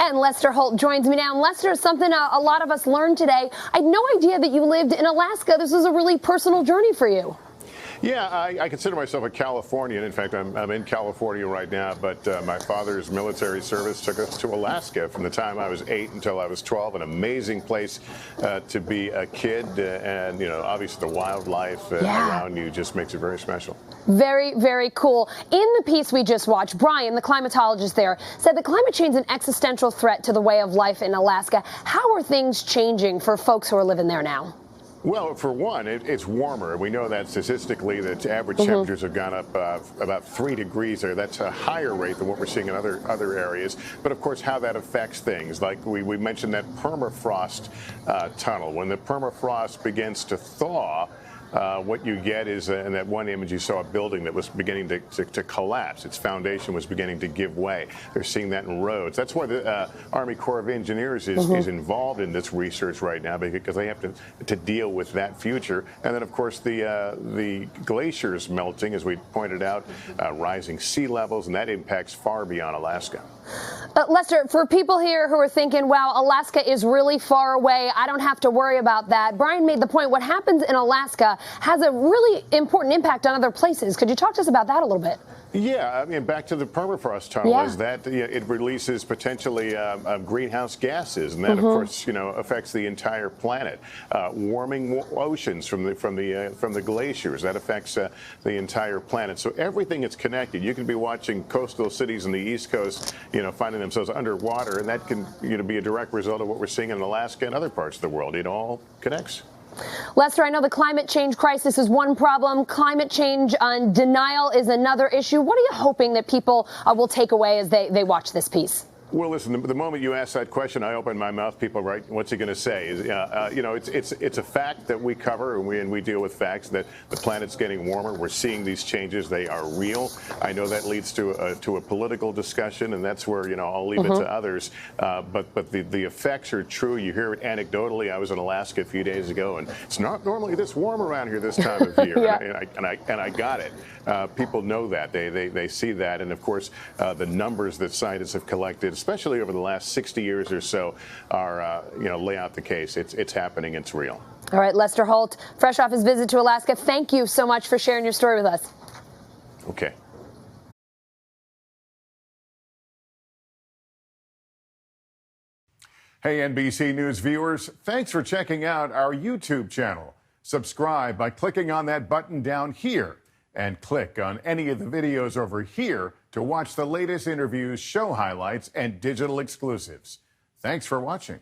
And Lester Holt joins me now. And Lester, something a lot of us learned today. I had no idea that you lived in Alaska. This was a really personal journey for you. Yeah, I consider myself a Californian. In fact, I'm in California right now, but my father's military service took us to Alaska from the time I was 8 until I was 12. An amazing place to be a kid, and, you know, obviously the wildlife around you just makes it very special. Very, very cool. In the piece we just watched, Brian, the climatologist there, said that climate change is an existential threat to the way of life in Alaska. How are things changing for folks who are living there now? Well, for one, it's warmer. We know that statistically that average temperatures have gone up about 3 degrees there. That's a higher rate than what we're seeing in other areas. But, of course, how that affects things. Like we mentioned that permafrost tunnel. When the permafrost begins to thaw, what you get is, in that one image you saw, a building that was beginning to collapse. Its foundation was beginning to give way. They're seeing that in roads. That's why the Army Corps of Engineers is involved in this research right now, because they have to deal with that future. And then, of course, the glaciers melting, as we pointed out, rising sea levels, and that impacts far beyond Alaska. Lester, for people here who are thinking, wow, Alaska is really far away, I don't have to worry about that. Brian made the point, what happens in Alaska has a really important impact on other places. Could you talk to us about that a little bit? Yeah, I mean, back to the permafrost tunnel, is that it releases potentially greenhouse gases, and that, of course, you know, affects the entire planet. Warming oceans from the glaciers, that affects the entire planet. So everything is connected. You can be watching coastal cities in the East Coast, you know, finding themselves underwater, and that can, you know, be a direct result of what we're seeing in Alaska and other parts of the world. It all connects. Lester, I know the climate change crisis is one problem. Climate change denial is another issue. What are you hoping that people will take away as they watch this piece? Well, listen, the moment you ask that question, I open my mouth. People, right, what's he going to say? You know, it's a fact that we cover, and we deal with facts that the planet's getting warmer. We're seeing these changes. They are real. I know that leads to a political discussion, and that's where, you know, I'll leave it to others. But the effects are true. You hear it anecdotally. I was in Alaska a few days ago, and it's not normally this warm around here this time of year. and I got it. People know that. They see that. And, of course, the numbers that scientists have collected, especially over the last 60 years or so, are, you know, lay out the case. It's happening. It's real. All right, Lester Holt, fresh off his visit to Alaska, thank you so much for sharing your story with us. Okay. Hey, NBC News viewers, thanks for checking out our YouTube channel. Subscribe by clicking on that button down here, and click on any of the videos over here to watch the latest interviews, show highlights, and digital exclusives. Thanks for watching.